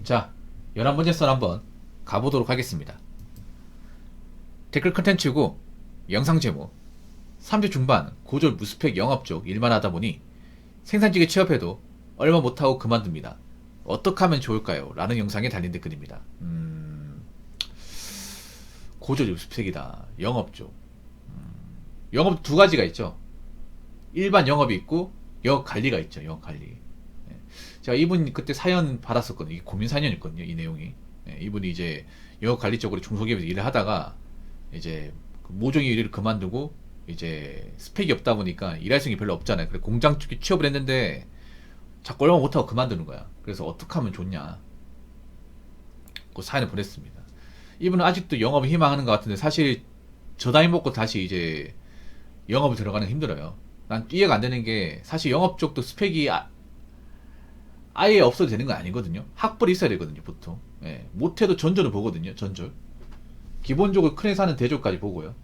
자, 11번째 썰 한번 가보도록 하겠습니다. 댓글 컨텐츠고 영상 제목 30 중반 고졸 무스펙 영업 쪽 일만 하다 보니 생산직에 취업해도 얼마 못하고 그만둡니다. 어떻게 하면 좋을까요? 라는 영상에 달린 댓글입니다. 고졸 무스펙이다. 영업 쪽. 영업 두 가지가 있죠. 일반 영업이 있고 영업 관리가 있죠. 영업 관리. 예. 제가 이분 그때 사연 받았었거든요. 이게 고민 사연이었거든요. 이 내용이. 예, 이분이 이제 영업 관리 쪽으로 중소기업에서 일을 하다가 이제 그 모종의 일을 그만두고 이제 스펙이 없다 보니까 일할 수 있는 게 별로 없잖아요. 그래서 공장 쪽에 취업을 했는데 자꾸 얼마 못하고 그만두는 거야. 그래서 어떻게 하면 좋냐. 그 사연을 보냈습니다. 이분은 아직도 영업을 희망하는 것 같은데 사실 저 나이 먹고 다시 이제 영업을 들어가는 게 힘들어요. 난 이해가 안 되는 게 사실 영업 쪽도 스펙이 아예 없어도 되는 건 아니거든요. 학벌이 있어야 되거든요, 보통. 예, 못해도 전조를 보거든요, 전조. 기본적으로 큰 회사는 대조까지 보고요.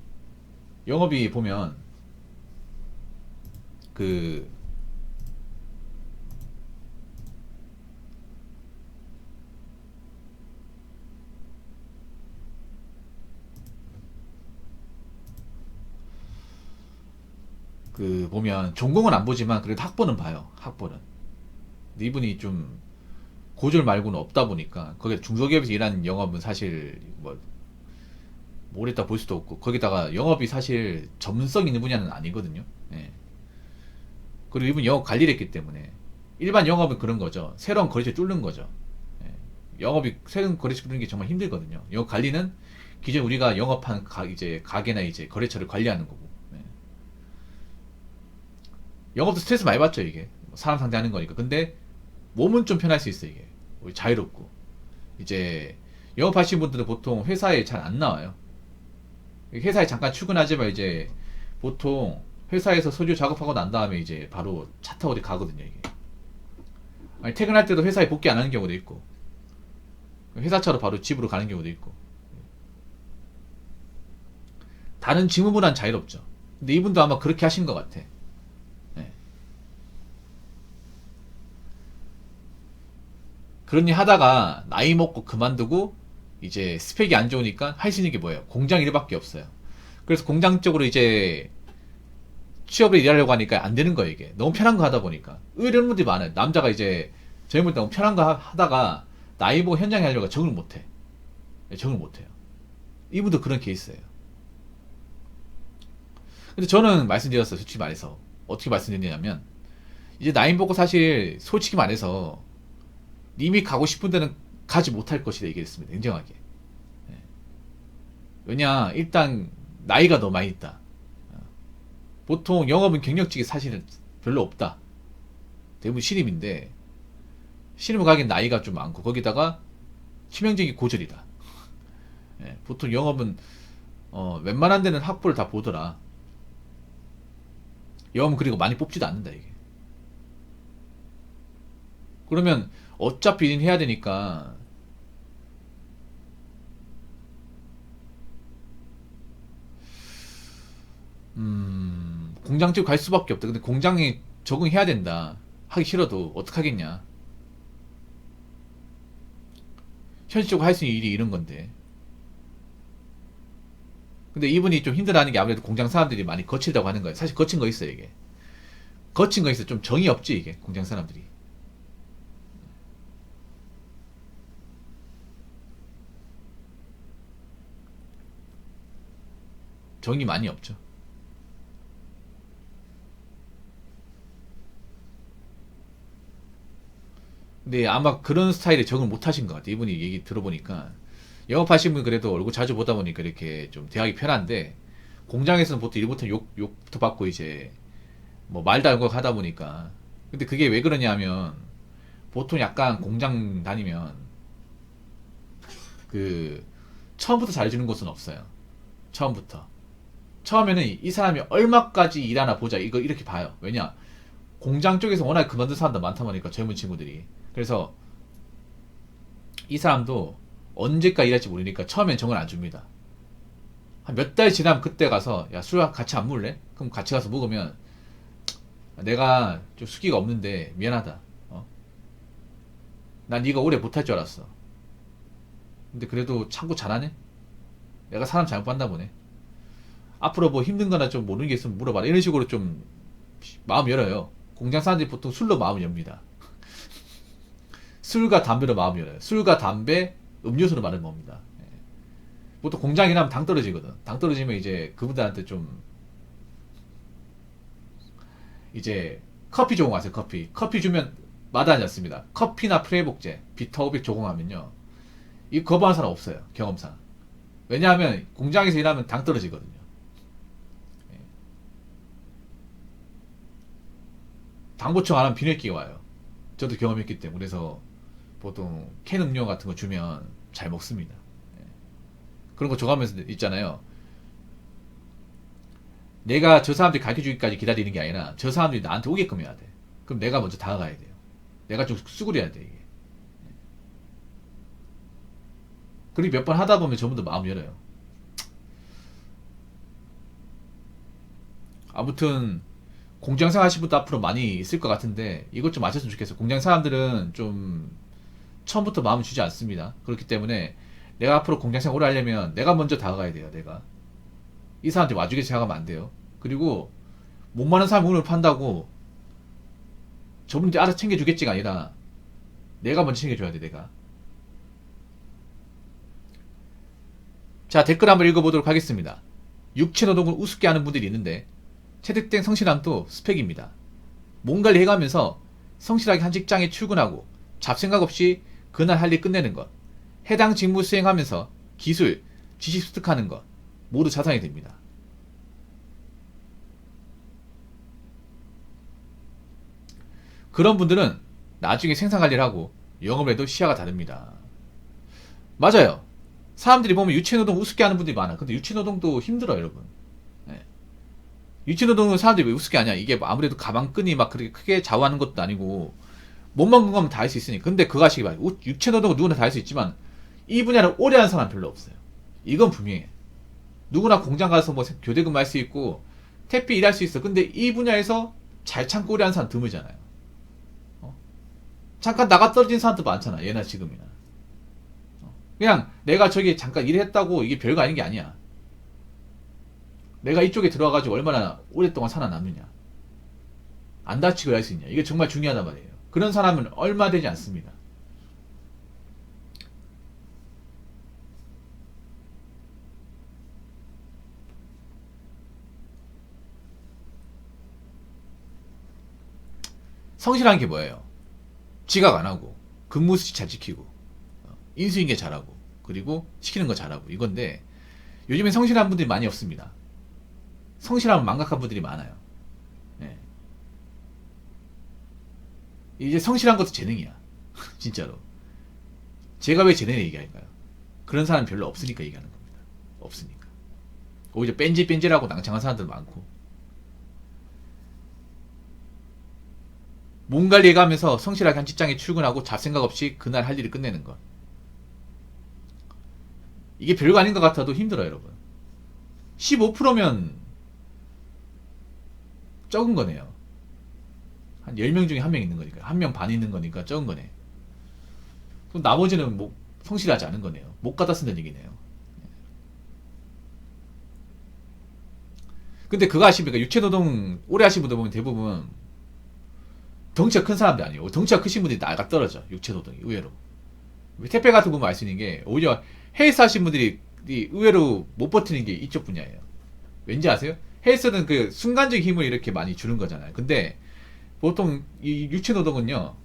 영업이 보면 그 보면 전공은 안 보지만 그래도 학벌은 봐요. 학벌은. 근데 이분이 좀 고졸 말고는 없다 보니까 거기 중소기업에서 일하는 영업은 사실 뭐 모르겠다 볼 수도 없고 거기다가 영업이 사실 전문성 있는 분야는 아니거든요. 예. 그리고 이분 영업 관리를 했기 때문에 일반 영업은 그런 거죠. 새로운 거래처 뚫는 거죠. 예. 영업이 새로운 거래처 뚫는 게 정말 힘들거든요. 영업 관리는 기존 우리가 영업한 이제 가게나 이제 거래처를 관리하는 거고. 예. 영업도 스트레스 많이 받죠 이게. 사람 상대하는 거니까. 근데 몸은 좀 편할 수 있어 이게. 자유롭고. 이제 영업하시는 분들은 보통 회사에 잘 안 나와요. 회사에 잠깐 출근하지만 이제 보통 회사에서 서류 작업하고 난 다음에 이제 바로 차 타고 어디 가거든요 이게. 아니, 퇴근할 때도 회사에 복귀 안 하는 경우도 있고 회사 차로 바로 집으로 가는 경우도 있고 다른 직무보다는 자유롭죠. 근데 이분도 아마 그렇게 하신 것 같아. 네. 그런 일 하다가 나이 먹고 그만두고 이제 스펙이 안 좋으니까 할 수 있는 게 뭐예요? 공장 일밖에 없어요. 그래서 공장 쪽으로 이제 취업을 일하려고 하니까 안 되는 거예요, 이게. 너무 편한 거 하다 보니까. 의외로 이런 분들이 많아요. 남자가 이제 젊을 때 너무 편한 거 하다가 나이 보고 현장에 하려고 적응을 못 해. 적응을 못 해요. 이분도 그런 케이스예요. 근데 저는 말씀드렸어요, 솔직히 말해서. 어떻게 말씀드리냐면, 이제 나이 보고 사실 솔직히 말해서 님이 가고 싶은 데는 가지 못할 것이다 얘기했습니다. 인정하게. 예. 왜냐, 일단 나이가 너무 많이 있다. 보통 영업은 경력직이 사실은 별로 없다. 대부분 신입인데 신입을 가긴 나이가 좀 많고 거기다가 치명적인 고졸이다. 예, 보통 영업은 웬만한 데는 학부를 다 보더라. 영업은 그리고 많이 뽑지도 않는다 이게. 그러면 어차피 일 해야 되니까 공장 쪽 갈 수밖에 없다. 근데 공장에 적응해야 된다. 하기 싫어도 어떡하겠냐. 현실적으로 할 수 있는 일이 이런 건데. 근데 이분이 좀 힘들어하는 게 아무래도 공장 사람들이 많이 거칠다고 하는 거예요. 사실 거친 거 있어요 이게. 거친 거 있어. 좀 정이 없지 이게 공장 사람들이. 정이 많이 없죠. 근데 아마 그런 스타일에 적응 못 하신 것 같아요. 이분이 얘기 들어보니까. 영업하신 분 그래도 얼굴 자주 보다 보니까 이렇게 좀 대하기 편한데, 공장에서는 보통 일부터 욕부터 받고 이제, 뭐 말도 안 걸고 하다 보니까. 근데 그게 왜 그러냐면, 보통 약간 공장 다니면, 그, 처음부터 잘해주는 곳은 없어요. 처음부터. 처음에는 이 사람이 얼마까지 일하나 보자. 이거 이렇게 봐요. 왜냐? 공장 쪽에서 워낙 그만둔 사람도 많다 보니까 젊은 친구들이. 그래서 이 사람도 언제까지 일할지 모르니까 처음엔 정을 안 줍니다. 한 몇 달 지나면 그때 가서 야 술 같이 안 먹을래? 그럼 같이 가서 먹으면 내가 좀 수기가 없는데 미안하다. 어? 난 네가 오래 못할 줄 알았어. 근데 그래도 참고 잘하네? 내가 사람 잘못 봤나 보네. 앞으로 뭐 힘든 거나 좀 모르는 게 있으면 물어봐라. 이런 식으로 좀 마음 열어요. 공장 사람들이 보통 술로 마음을 엽니다. 술과 담배로 마음 열어요. 술과 담배, 음료수로 말을 봅니다. 예. 보통 공장 일하면 당 떨어지거든. 당 떨어지면 이제 그분들한테 좀 이제 커피 조공하세요. 커피 주면 마다하지 않습니다. 커피나 프레복제, 비타오백 조공하면요, 이 거부하는 사람 없어요. 경험상. 왜냐하면 공장에서 일하면 당 떨어지거든요. 예. 당 보충 안 하면 비뇨기가 와요. 저도 경험했기 때문에. 그래서 보통 캔 음료 같은 거 주면 잘 먹습니다. 예. 그런 거 줘가면서 있잖아요. 내가 저 사람들이 가르쳐 주기까지 기다리는 게 아니라 저 사람들이 나한테 오게끔 해야 돼. 그럼 내가 먼저 다가가야 돼요. 내가 좀 수그려야 돼, 이게. 그리고 몇 번 하다 보면 전부 다 마음 열어요. 아무튼 공장생 하신 분도 앞으로 많이 있을 것 같은데 이것 좀 아셨으면 좋겠어요. 공장 사람들은 좀 처음부터 마음을 주지 않습니다. 그렇기 때문에 내가 앞으로 공장생 오래 하려면 내가 먼저 다가가야 돼요. 내가 이 사람한테 와주게 생각하면 안 돼요. 그리고 못 많은 사람 운을 판다고 저분들이 알아서 챙겨주겠지가 아니라 내가 먼저 챙겨줘야 돼. 내가. 자, 댓글 한번 읽어보도록 하겠습니다. 육체노동을 우습게 하는 분들이 있는데 채택된 성실함도 스펙입니다. 몸 관리해가면서 성실하게 한 직장에 출근하고 잡생각 없이 그날 할 일 끝내는 것, 해당 직무 수행하면서 기술, 지식 습득하는 것 모두 자산이 됩니다. 그런 분들은 나중에 생산관리를 하고 영업을 해도 시야가 다릅니다. 맞아요. 사람들이 보면 유체노동 우습게 하는 분들이 많아. 근데 유체노동도 힘들어요, 여러분. 네. 유체노동은 사람들이 왜 우습게 하냐? 이게 아무래도 가방끈이 막 그렇게 크게 좌우하는 것도 아니고 몸만 건강하면 다 할 수 있으니까. 근데 그거 하시기 바래요. 유체노동은 누구나 다 할 수 있지만 이 분야를 오래 하는 사람 별로 없어요. 이건 분명해. 누구나 공장 가서 뭐 교대 근무할 수 있고 택배 일할 수 있어. 근데 이 분야에서 잘 참고 오래 하는 사람 드물잖아요. 어? 잠깐 나가 떨어진 사람도 많잖아. 예나 지금이나. 그냥 내가 저기 잠깐 일했다고 이게 별거 아닌 게 아니야. 내가 이쪽에 들어와가지고 얼마나 오랫동안 살아남느냐, 안 다치고 할 수 있냐, 이게 정말 중요하단 말이에요. 그런 사람은 얼마 되지 않습니다. 성실한 게 뭐예요? 지각 안 하고 근무 수치 잘 지키고 인수인계 잘하고 그리고 시키는 거 잘하고 이건데 요즘에 성실한 분들이 많이 없습니다. 성실하면 망각한 분들이 많아요. 네. 이제 성실한 것도 재능이야. 진짜로. 제가 왜 재능을 얘기할까요? 그런 사람 별로 없으니까 얘기하는 겁니다. 없으니까. 오히려 뺀질뺀질하고 낭창한 사람들 많고. 몸 관리해가면서 성실하게 한 직장에 출근하고 잡생각 없이 그날 할 일을 끝내는 것. 이게 별거 아닌 것 같아도 힘들어요, 여러분. 15%면 적은 거네요. 한 10명 중에 1명 있는 거니까. 1명 반 있는 거니까 적은 거네. 그럼 나머지는 뭐 성실하지 않은 거네요. 못 갖다 쓴다는 얘기네요. 근데 그거 아십니까? 유체노동 오래 하신 분들 보면 대부분 덩치가 큰 사람들 아니에요. 덩치가 크신 분들이 나가 떨어져. 육체노동이 의외로. 택배 같은 거 보면 알 수 있는 게 오히려 헬스 하신 분들이 의외로 못 버티는 게 이쪽 분야예요. 왠지 아세요? 헬스는 그 순간적 힘을 이렇게 많이 주는 거잖아요. 근데 보통 이 육체노동은요,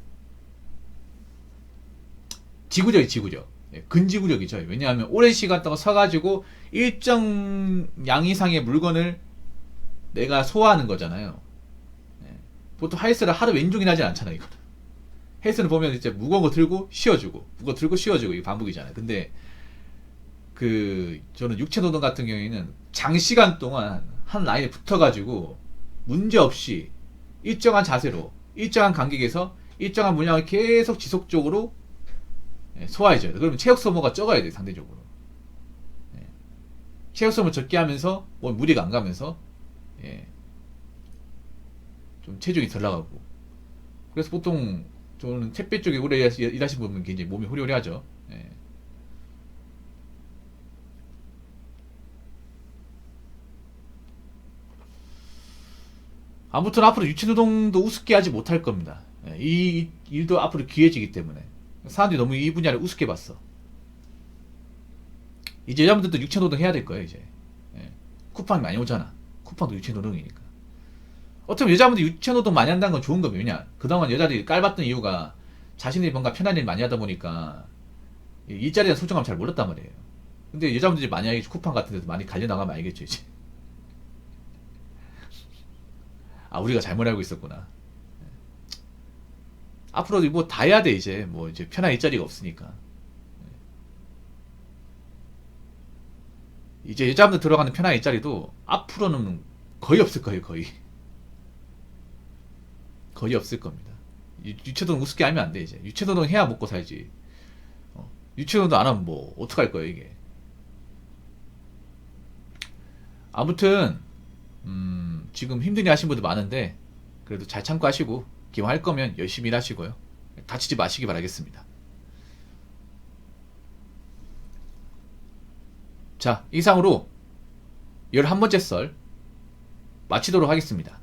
지구력이 지구력. 근지구력이죠. 왜냐하면 오랜 시간 동안 서가지고 일정 양 이상의 물건을 내가 소화하는 거잖아요. 보통 헬스를 하루 왼종일 하진 않잖아요. 이거는. 헬스는 보면 이제 무거운 거 들고 쉬어주고 무거워 들고 쉬어주고 이게 반복이잖아요. 근데 그 저는 육체노동 같은 경우에는 장시간 동안 한 라인에 붙어가지고 문제없이 일정한 자세로 일정한 간격에서 일정한 물량을 계속 지속적으로 소화해줘야 돼. 그러면 체력 소모가 적어야 돼, 상대적으로. 체력 소모 적게 하면서 뭐 무리가 안 가면서 좀 체중이 덜 나가고. 그래서 보통 저는 택배 쪽에 오래 일하신 분은 굉장히 몸이 호리호리하죠. 예. 아무튼 앞으로 유치노동도 우습게 하지 못할 겁니다. 예, 이 일도 앞으로 기회지기 때문에 사람들이 너무 이 분야를 우습게 봤어. 이제 여자분들도 유치노동 해야 될 거예요 이제. 예. 쿠팡이 많이 오잖아. 쿠팡도 유치노동이니까. 어떻게 보면 여자분들이 유치노동 많이 한다는 건 좋은 거예요. 왜냐 그동안 여자들이 깔봤던 이유가 자신들이 뭔가 편한 일 많이 하다 보니까 일자리에 대한 소중함 잘 몰랐단 말이에요. 근데 여자분들이 만약에 쿠팡 같은 데서 많이 갈려나가면 알겠죠 이제. 아 우리가 잘못 알고 있었구나. 앞으로 뭐 다 해야 돼 이제. 뭐 이제 편한 일자리가 없으니까. 이제 여자분들 들어가는 편한 일자리도 앞으로는 거의 없을 거예요. 거의 없을 겁니다. 유체노동 우습게 하면 안 돼 이제. 유체노동 해야 먹고 살지. 유체노동 안 하면 뭐 어떡할 거예요 이게. 아무튼 지금 힘든 일 하시는 분들 많은데 그래도 잘 참고 하시고 기왕 할 거면 열심히 일하시고요. 다치지 마시기 바라겠습니다. 자, 이상으로 11번째 썰 마치도록 하겠습니다.